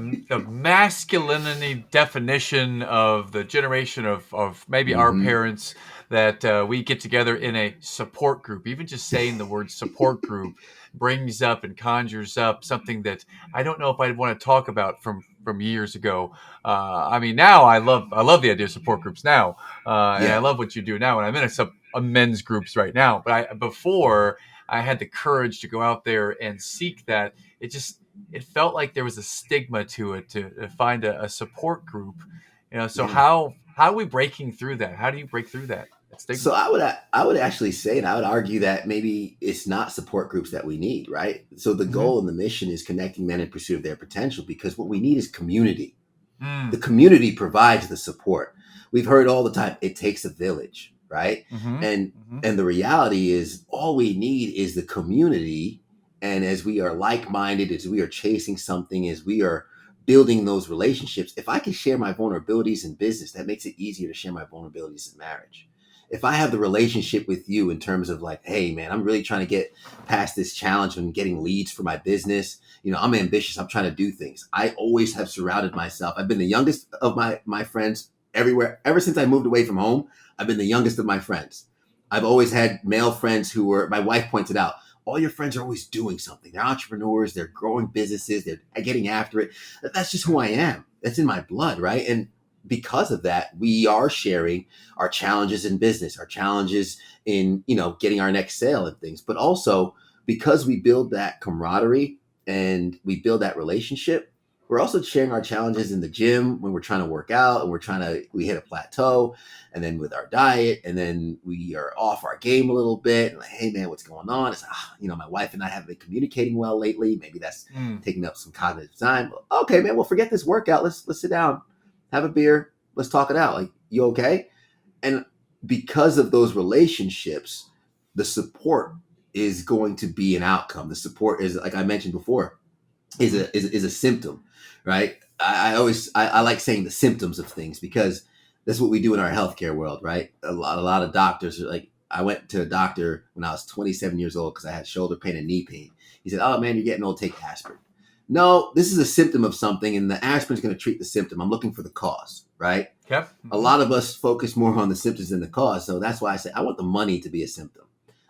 masculinity definition of the generation of maybe our parents, that we get together in a support group. Even just saying the word support group brings up and conjures up something that I don't know if I'd want to talk about from years ago. Now I love the idea of support groups now, and I love what you do now. And I'm in a men's groups right now, but before I had the courage to go out there and seek that. It felt like there was a stigma to it, to find a support group, So how are we breaking through that? How do you break through that stigma? So I would actually say, and I would argue that maybe it's not support groups that we need, right? So the goal and the mission is connecting men in pursuit of their potential, because what we need is community. The community provides the support. We've heard all the time, it takes a village, right? And the reality is, all we need is the community. And as we are like-minded, as we are chasing something, as we are building those relationships, if I can share my vulnerabilities in business, that makes it easier to share my vulnerabilities in marriage. If I have the relationship with you in terms of like, hey man, I'm really trying to get past this challenge and getting leads for my business. I'm ambitious. I'm trying to do things. I always have surrounded myself. I've been the youngest of my friends everywhere. Ever since I moved away from home, I've been the youngest of my friends. I've always had male friends my wife pointed out, all your friends are always doing something. They're entrepreneurs. They're growing businesses. They're getting after it. That's just who I am. That's in my blood, right? And because of that, we are sharing our challenges in business, our challenges in, getting our next sale and things. But also, because we build that camaraderie and we build that relationship, we're also sharing our challenges in the gym when we're trying to work out and we hit a plateau, and then with our diet, and then we are off our game a little bit. And like, hey man, what's going on? It's my wife and I haven't been communicating well lately. Maybe that's taking up some cognitive time. Okay, man, well, forget this workout. Let's sit down, have a beer. Let's talk it out. Like, you okay? And because of those relationships, the support is going to be an outcome. The support is, like I mentioned before, is a symptom, right? I like saying the symptoms of things, because that's what we do in our healthcare world, right? A lot of doctors are like, I went to a doctor when I was 27 years old because I had shoulder pain and knee pain. He said, oh man, you're getting old, take aspirin. No, this is a symptom of something, and the aspirin is going to treat the symptom. I'm looking for the cause, right? Yep. A lot of us focus more on the symptoms than the cause. So that's why I say I want the money to be a symptom.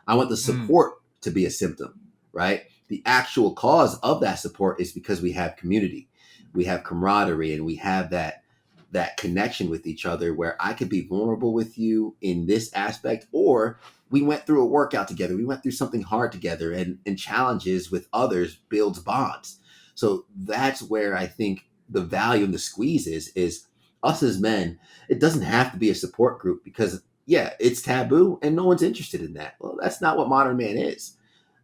I want the support to be a symptom, right? The actual cause of that support is because we have community, we have camaraderie, and we have that connection with each other where I could be vulnerable with you in this aspect, or we went through a workout together. We went through something hard together, and challenges with others builds bonds. So that's where I think the value and the squeeze is us as men. It doesn't have to be a support group, because it's taboo and no one's interested in that. Well, that's not what modern man is.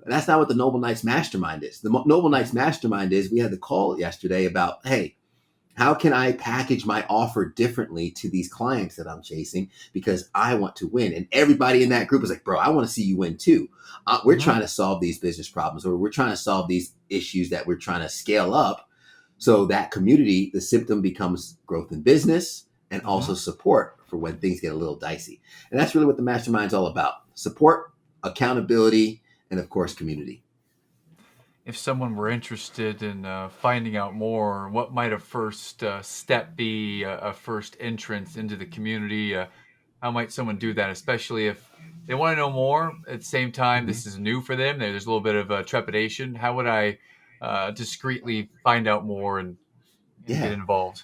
That's not what the Noble Knights Mastermind is. The Noble Knights Mastermind is, we had the call yesterday about, hey, how can I package my offer differently to these clients that I'm chasing, because I want to win? And everybody in that group is like, bro, I want to see you win too. We're trying to solve these business problems, or we're trying to solve these issues that we're trying to scale up. So that community, the symptom becomes growth in business and also support for when things get a little dicey. And that's really what the mastermind's all about. support, accountability, and of course, community. If someone were interested in finding out more, what might a first step be, a first entrance into the community? How might someone do that, especially if they want to know more at the same time? Mm-hmm. This is new for them. There's a little bit of trepidation. How would I discreetly find out more and get Yeah. involved?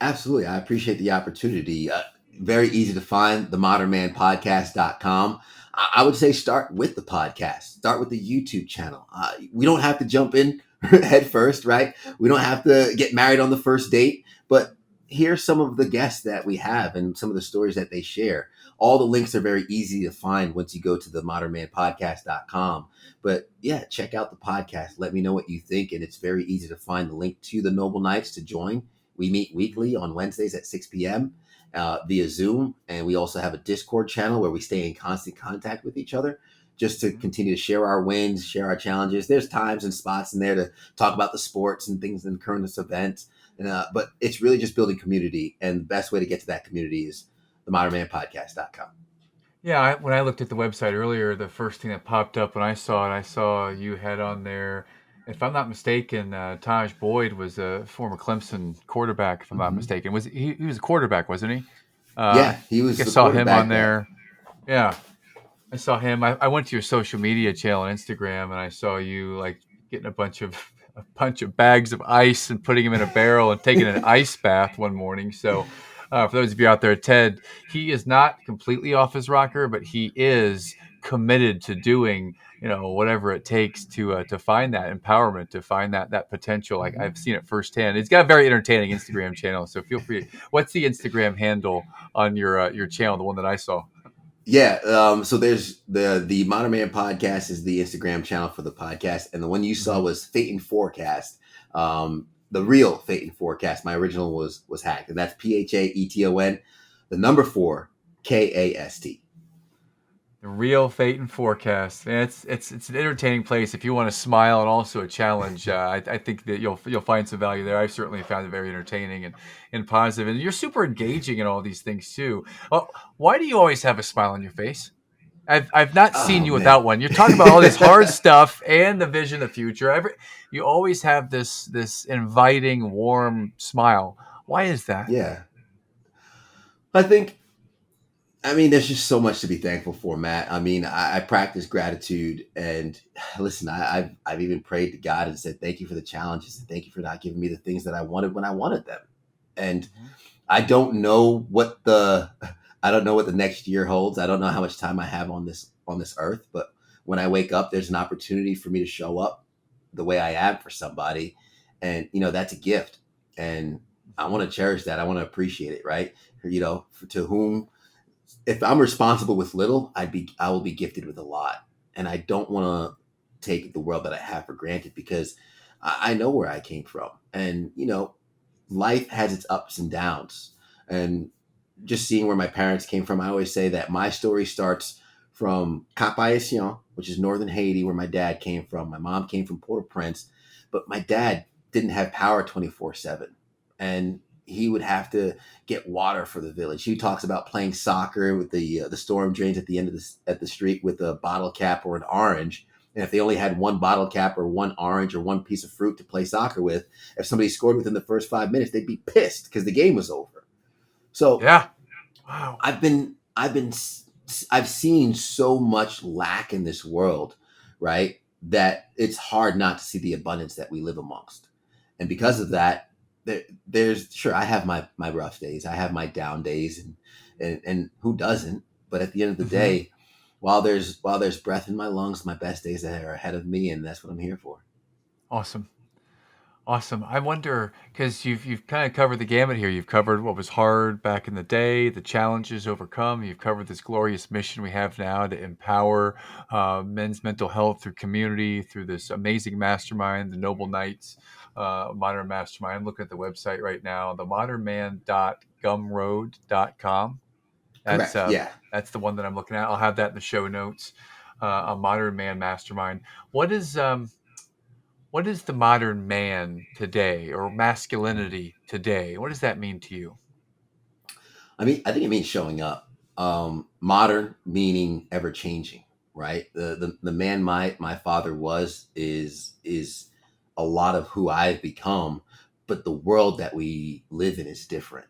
Absolutely. I appreciate the opportunity. Very easy to find, themodernmanpodcast.com. I would say start with the podcast, start with the YouTube channel. We don't have to jump in head first, right? We don't have to get married on the first date, but here's some of the guests that we have and some of the stories that they share. All the links are very easy to find once you go to themodernmanpodcast.com. But yeah, check out the podcast. Let me know what you think. And it's very easy to find the link to the Noble Knights to join. We meet weekly on Wednesdays at 6 p.m. Via Zoom. And we also have a Discord channel where we stay in constant contact with each other just to continue to share our wins, share our challenges. There's times and spots in there to talk about the sports and things and current events. But it's really just building community. And the best way to get to that community is themodernmanpodcast.com. Yeah, when I looked at the website earlier, the first thing that popped up when I saw you had on there, if I'm not mistaken, Taj Boyd was a former Clemson quarterback, if I'm not mistaken. Was he was a quarterback, wasn't he? Yeah, he I was think I the saw him on quarterback there. Yeah, I saw him. I went to your social media channel on Instagram, and I saw you like getting a bunch of bags of ice and putting them in a barrel and taking an ice bath one morning. So, for those of you out there, Ted, he is not completely off his rocker, but he is committed to doing whatever it takes to find that empowerment, to find that potential. Like I've seen it firsthand. It's got a very entertaining Instagram channel, so feel free. What's the Instagram handle on your channel, the one that I saw? Yeah, so there's the Modern Man podcast is the Instagram channel for the podcast, and the one you saw was Phaeton Forecast, the real Phaeton Forecast. My original was hacked, and that's Phaeton, the number 4 KAST. The real Phaeton Forecast. Man, it's an entertaining place if you want to smile and also a challenge. I think that you'll find some value there. I've certainly found it very entertaining and positive, and you're super engaging in all these things too. Why do you always have a smile on your face? I've not seen Oh you man, without one. You're talking about all this hard stuff and the vision of the future. You always have this inviting, warm smile. Why is that? yeah. I mean, there's just so much to be thankful for, Matt. I mean, I practice gratitude, and listen, I've even prayed to God and said, "Thank you for the challenges, and thank you for not giving me the things that I wanted when I wanted them." And I don't know I don't know what the next year holds. I don't know how much time I have on this earth, but when I wake up, there's an opportunity for me to show up the way I am for somebody, and that's a gift, and I want to cherish that. I want to appreciate it, right? To whom, if I'm responsible with little, I will be gifted with a lot, and I don't want to take the world that I have for granted because I know where I came from, and life has its ups and downs, and just seeing where my parents came from, I always say that my story starts from Cap-Haïtien, which is northern Haiti, where my dad came from. My mom came from Port-au-Prince, but my dad didn't have power 24/7, and he would have to get water for the village. He talks about playing soccer with the storm drains at the end of the street with a bottle cap or an orange. And if they only had one bottle cap or one orange or one piece of fruit to play soccer with, if somebody scored within the first 5 minutes, they'd be pissed because the game was over. So Yeah. Wow. I've seen so much lack in this world, right? That it's hard not to see the abundance that we live amongst. And because of that, there's sure I have my rough days. I have my down days and who doesn't? But at the end of the day, while there's breath in my lungs, my best days are ahead of me, and that's what I'm here for. Awesome. Awesome. I wonder because you've kind of covered the gamut here. You've covered what was hard back in the day, the challenges overcome. You've covered this glorious mission we have now to empower men's mental health through community, through this amazing mastermind, the Noble Knights Modern Mastermind. I'm looking at the website right now, themodernman.gumroad.com. Correct. Yeah. That's the one that I'm looking at. I'll have that in the show notes. A Modern Man Mastermind. What is the modern man today or masculinity today? What does that mean to you? I mean, I think it means showing up. Modern meaning ever changing, right? The man my father was is a lot of who I've become, but the world that we live in is different.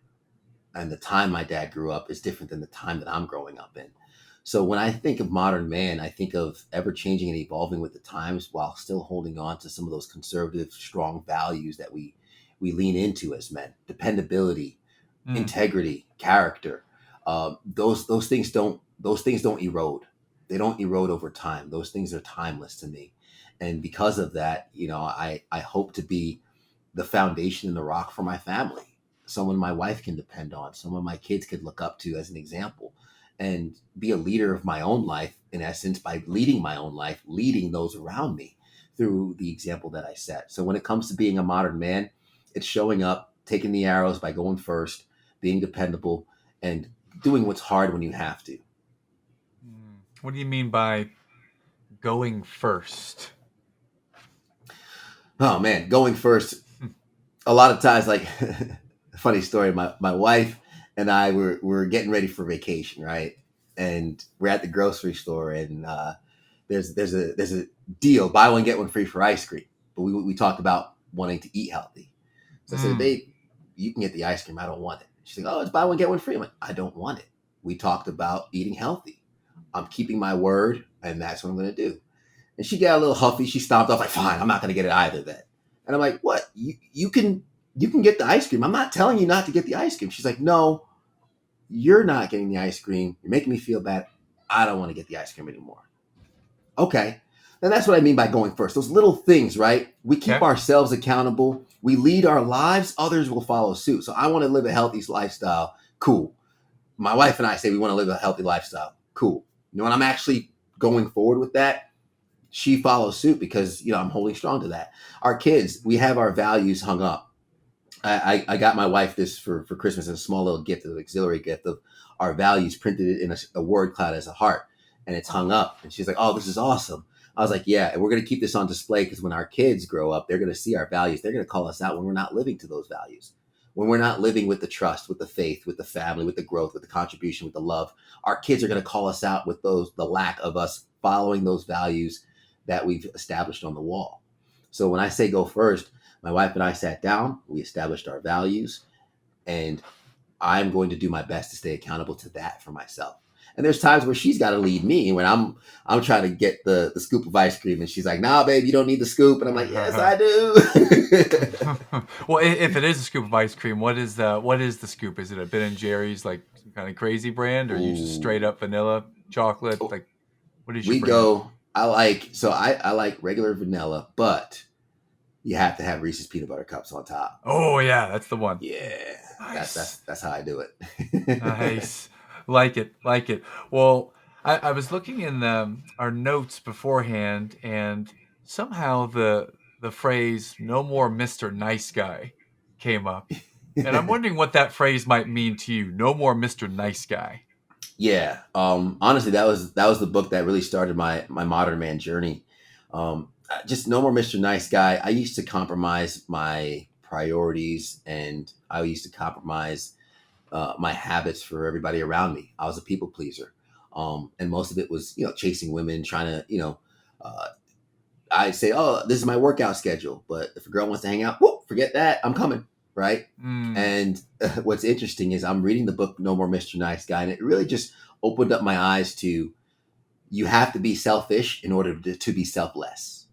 And the time my dad grew up is different than the time that I'm growing up in. So when I think of modern man, I think of ever changing and evolving with the times while still holding on to some of those conservative, strong values that we lean into as men: dependability, Mm. integrity, character. Those things don't erode. They don't erode over time. Those things are timeless to me, and because of that, I hope to be the foundation and the rock for my family. Someone my wife can depend on. Someone my kids could look up to as an example, and be a leader of my own life. In essence, by leading my own life, leading those around me through the example that I set. So when it comes to being a modern man, it's showing up, taking the arrows by going first, being dependable, and doing what's hard when you have to. What do you mean by going first? Oh man, going first. A lot of times, like funny story, my wife and I were getting ready for vacation, right? And we're at the grocery store, and there's a deal, buy one get one free for ice cream. But we talked about wanting to eat healthy. So I said, Mm. babe, you can get the ice cream. I don't want it. She's like, oh, it's buy one get one free. I'm like, I don't want it. We talked about eating healthy. I'm keeping my word, and that's what I'm going to do. And she got a little huffy. She stomped off like, fine, I'm not going to get it either then. And I'm like, what? You can get the ice cream. I'm not telling you not to get the ice cream. She's like, no, you're not getting the ice cream. You're making me feel bad. I don't want to get the ice cream anymore. Okay. And that's what I mean by going first. Those little things, right? We keep Okay. ourselves accountable. We lead our lives. Others will follow suit. So I want to live a healthy lifestyle. Cool. My wife and I say we want to live a healthy lifestyle. Cool. When I'm actually going forward with that, she follows suit because, I'm holding strong to that. Our kids, we have our values hung up. I got my wife this for Christmas as a small little gift, an auxiliary gift of our values printed in a word cloud as a heart, and it's hung up. And she's like, "Oh, this is awesome." I was like, "Yeah," and we're going to keep this on display because when our kids grow up, they're going to see our values. They're going to call us out when we're not living to those values, when we're not living with the trust, with the faith, with the family, with the growth, with the contribution, with the love. Our kids are going to call us out with the lack of us following those values that we've established on the wall. So when I say go first, my wife and I sat down, we established our values, and I'm going to do my best to stay accountable to that for myself. And there's times where she's got to lead me when I'm trying to get the scoop of ice cream, and she's like, "Nah, babe, you don't need the scoop." And I'm like, "Yes, I do." Well, if it is a scoop of ice cream, what is the scoop? Is it a Ben and Jerry's, like some kind of crazy brand, or you just straight Ooh. up vanilla chocolate? Like, what is your We brand? go. I like regular vanilla, but you have to have Reese's peanut butter cups on top. Oh yeah, that's the one. Yeah, that's Nice. that's that's how I do it. Nice. Like it. Like it. Well, I was looking in our notes beforehand, and somehow the phrase "no more Mr. Nice Guy" came up. And I'm wondering what that phrase might mean to you. No more Mr. Nice Guy. Yeah. Honestly, that was the book that really started my modern man journey. Just no more Mr. Nice Guy. I used to compromise my priorities, and I used to compromise my habits for everybody around me. I was a people pleaser, and most of it was chasing women, trying to Uh, I say, oh, this is my workout schedule, but if a girl wants to hang out, whoop, forget that. I'm coming, right? Mm, And what's interesting is I'm reading the book No More Mr. Nice Guy, and it really just opened up my eyes to you have to be selfish in order to be selfless.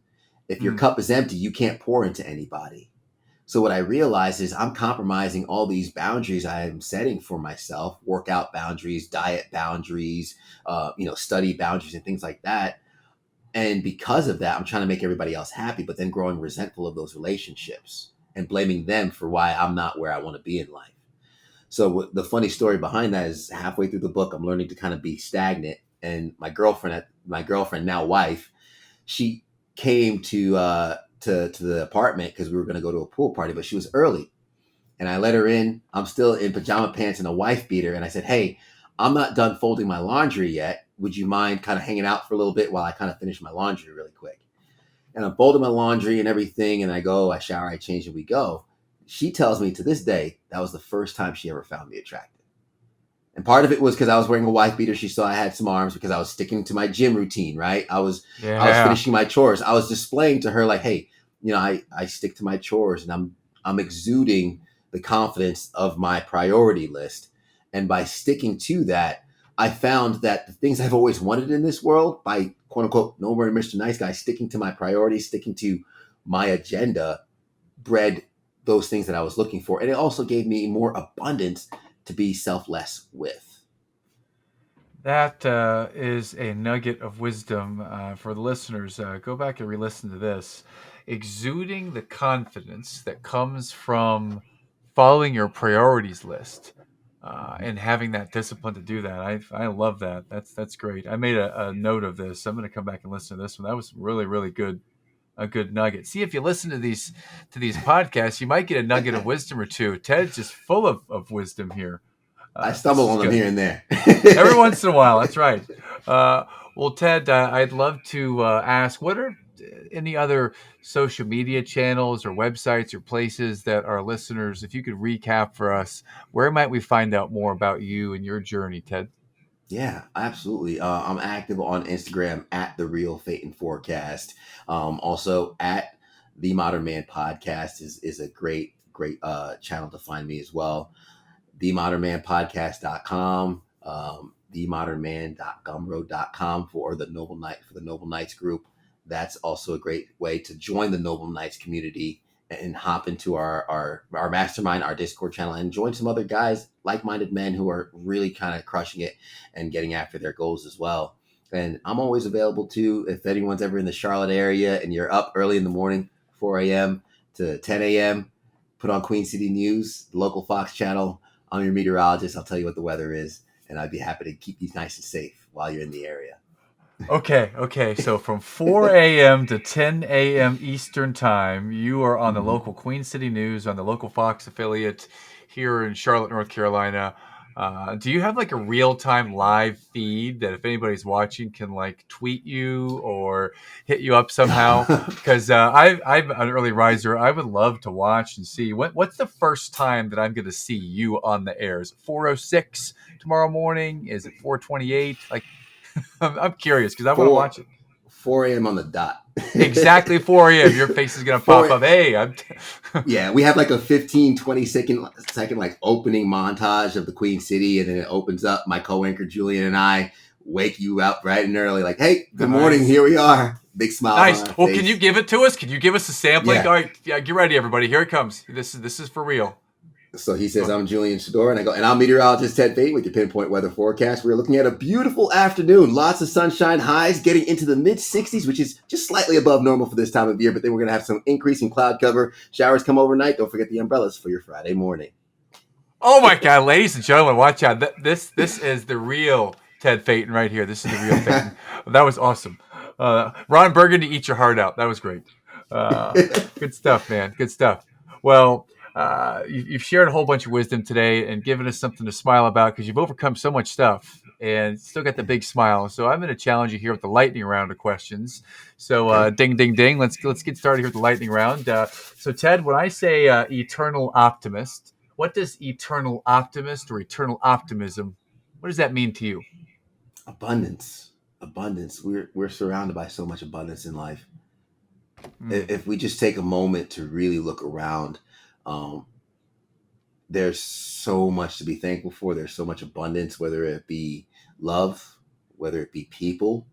If your mm, cup is empty, you can't pour into anybody. So what I realized is I'm compromising all these boundaries I am setting for myself: workout boundaries, diet boundaries, study boundaries, and things like that. And because of that, I'm trying to make everybody else happy, but then growing resentful of those relationships and blaming them for why I'm not where I want to be in life. So the funny story behind that is halfway through the book, I'm learning to kind of be stagnant. And my girlfriend, now wife, she came to the apartment because we were going to go to a pool party, but she was early, and I let her in. I'm still in pajama pants and a wife beater, and I said, "Hey, I'm not done folding my laundry yet. Would you mind kind of hanging out for a little bit while I kind of finish my laundry really quick?" And I'm folding my laundry and everything, and I shower, I change, and we go. She tells me to this day that was the first time she ever found me attractive. And part of it was because I was wearing a wife beater. She saw I had some arms because I was sticking to my gym routine, right? I was Yeah. finishing my chores. I was displaying to her like, hey, I stick to my chores, and I'm exuding the confidence of my priority list. And by sticking to that, I found that the things I've always wanted in this world, by quote unquote, no more Mr. Nice Guy, sticking to my priorities, sticking to my agenda, bred those things that I was looking for. And it also gave me more abundance to be selfless with. That is a nugget of wisdom for the listeners. Go back and re-listen to this. Exuding the confidence that comes from following your priorities list and having that discipline to do that. I love that. That's great. I made a note of this. I'm going to come back and listen to this one. That was really, really good. A good nugget. See, if you listen to these podcasts, you might get a nugget of wisdom or two. Ted's just full of wisdom here. I This stumble is on them good. here and there. Every once in a while. That's right. Well, Ted, I'd love to ask, what are any other social media channels or websites or places that our listeners, if you could recap for us, where might we find out more about you and your journey, Ted? Yeah, absolutely. I'm active on Instagram at the Real Phaeton Forecast. Also at the Modern Man Podcast is a great channel to find me as well. TheModernManPodcast.com, TheModernMan.gumroad.com for the Noble Knights group. That's also a great way to join the Noble Knights community and hop into our mastermind, our Discord channel, and join some other guys, like-minded men who are really kind of crushing it and getting after their goals as well. And I'm always available too if anyone's ever in the Charlotte area and you're up early in the morning, 4 a.m. to 10 a.m., put on Queen City News, the local Fox channel. I'm your meteorologist. I'll tell you what the weather is, and I'd be happy to keep you nice and safe while you're in the area. Okay. So from 4 a.m. to 10 a.m. Eastern Time, you are on the local Queen City News, on the local Fox affiliate here in Charlotte, North Carolina. Do you have like a real-time live feed that if anybody's watching can like tweet you or hit you up somehow? Because I'm an early riser. I would love to watch and see. What's the first time that I'm going to see you on the air? Is it 4:06 tomorrow morning? Is it 4:28? Like, I'm curious because I want to 4 watch it. 4 a.m. on the dot. Exactly 4 a.m. Your face is going to pop up. Hey, Yeah, we have like a 15-20 second like opening montage of the Queen City, and then it opens up. My co-anchor Julian and I wake you up bright and early, like, hey, good morning, here we are. Big smile nice. on our Well, face. can you give it to us? Can you give us a sampling? Yeah. All right, yeah, get ready, everybody. Here it comes. This is for real. So he says, I'm Julian Shador, and I go, and I'm meteorologist Ted Phaeton with your pinpoint weather forecast. We're looking at a beautiful afternoon, lots of sunshine, highs getting into the mid 60s, which is just slightly above normal for this time of year. But then we're going to have some increasing cloud cover. Showers come overnight. Don't forget the umbrellas for your Friday morning. Oh my God, ladies and gentlemen, watch out! This is the real Ted Phaeton right here. This is the real Phaeton. That was awesome. Ron Burgundy, eat your heart out. That was great. Good stuff, man. Good stuff. Well, you've shared a whole bunch of wisdom today and given us something to smile about because you've overcome so much stuff and still got the big smile. So I'm going to challenge you here with the lightning round of questions. So ding, ding, ding. Let's get started here with the lightning round. So Ted, when I say eternal optimist, what does eternal optimist or eternal optimism, what does that mean to you? Abundance. We're surrounded by so much abundance in life. If we just take a moment to really look around, there's so much to be thankful for. There's so much abundance, whether it be love, whether it be people,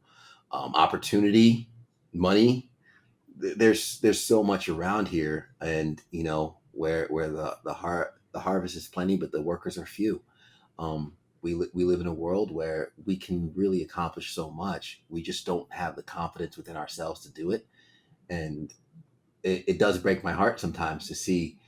opportunity, money. There's so much around here, and where the harvest is plenty, but the workers are few. We live in a world where we can really accomplish so much. We just don't have the confidence within ourselves to do it, and it does break my heart sometimes to see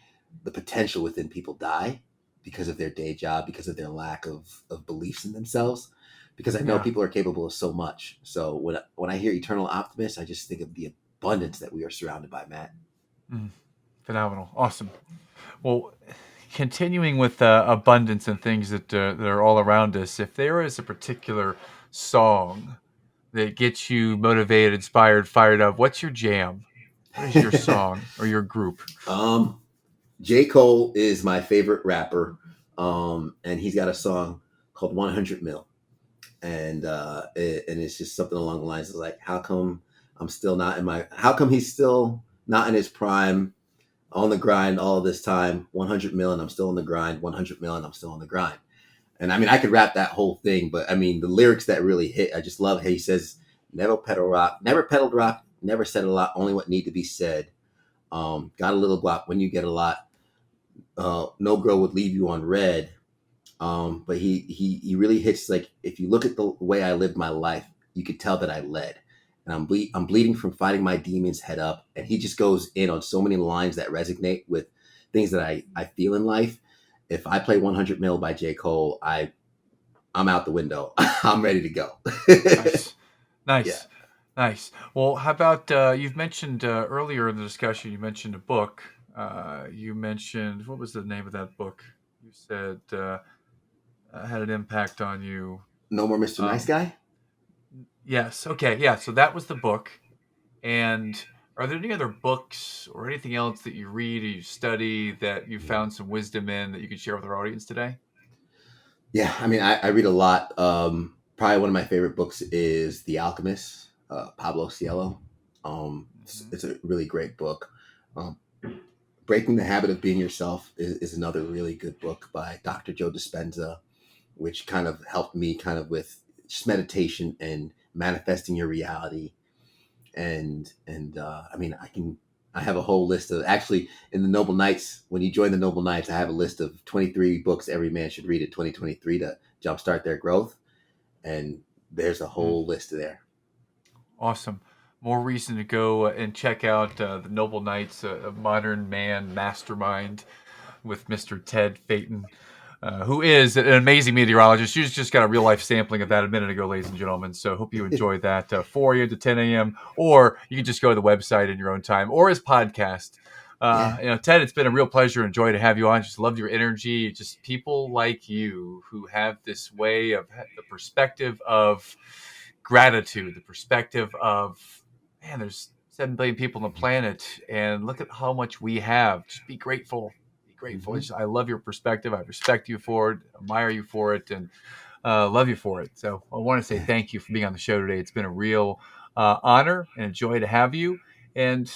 the potential within people die because of their day job, because of their lack of beliefs in themselves, because I know people are capable of so much. So when I hear eternal optimist, I just think of the abundance that we are surrounded by, Matt. Phenomenal. Awesome. Well, continuing with abundance and things that are all around us, if there is a particular song that gets you motivated, inspired, fired up, what's your jam? What is your song or your group? J. Cole is my favorite rapper, and he's got a song called 100 Mil. And it's just something along the lines of like, how come how come he's still not in his prime, on the grind all this time, 100 mil and I'm still on the grind, 100 mil and I'm still on the grind. And I mean, I could rap that whole thing, but I mean, the lyrics that really hit, I just love how he says, never pedaled rock, never said a lot, only what need to be said. Got a little guap when you get a lot. No girl would leave you on red. But he really hits, like, if you look at the way I lived my life, you could tell that I led. And I'm bleeding from fighting my demons head up. And he just goes in on so many lines that resonate with things that I feel in life. If I play 100 Mil by J. Cole, I'm out the window. I'm ready to go. Nice. Yeah. Nice. Well, how about you've mentioned earlier in the discussion, you mentioned a book. You mentioned, what was the name of that book? You said had an impact on you. No More Mr. Nice Guy? Yes. Okay. Yeah. So that was the book. And are there any other books or anything else that you read or you study that you found some wisdom in that you could share with our audience today? Yeah, I mean, I read a lot. Probably one of my favorite books is The Alchemist, Pablo Cielo. It's a really great book. Breaking the Habit of Being Yourself is another really good book by Dr. Joe Dispenza, which kind of helped me kind of with just meditation and manifesting your reality. And I mean, I have a whole list of, actually, in the Noble Knights, when you join the Noble Knights, I have a list of 23 books every man should read in 2023 to jumpstart their growth. And there's a whole list there. Awesome. More reason to go and check out the Noble Knights, a modern man mastermind with Mr. Ted Phaeton, who is an amazing meteorologist. You just got a real life sampling of that a minute ago, ladies and gentlemen. So hope you enjoyed that. 4 a.m. to 10 a.m. Or you can just go to the website in your own time or his podcast. Ted, it's been a real pleasure and joy to have you on. Just loved your energy. Just people like you who have this way of the perspective of gratitude, the perspective of, man, there's 7 billion people on the planet and look at how much we have. Just be grateful. Be grateful. I love your perspective. I respect you for it, admire you for it, and love you for it. So I want to say thank you for being on the show today. It's been a real honor and a joy to have you. And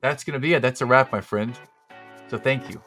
that's going to be it. That's a wrap, my friend. So thank you.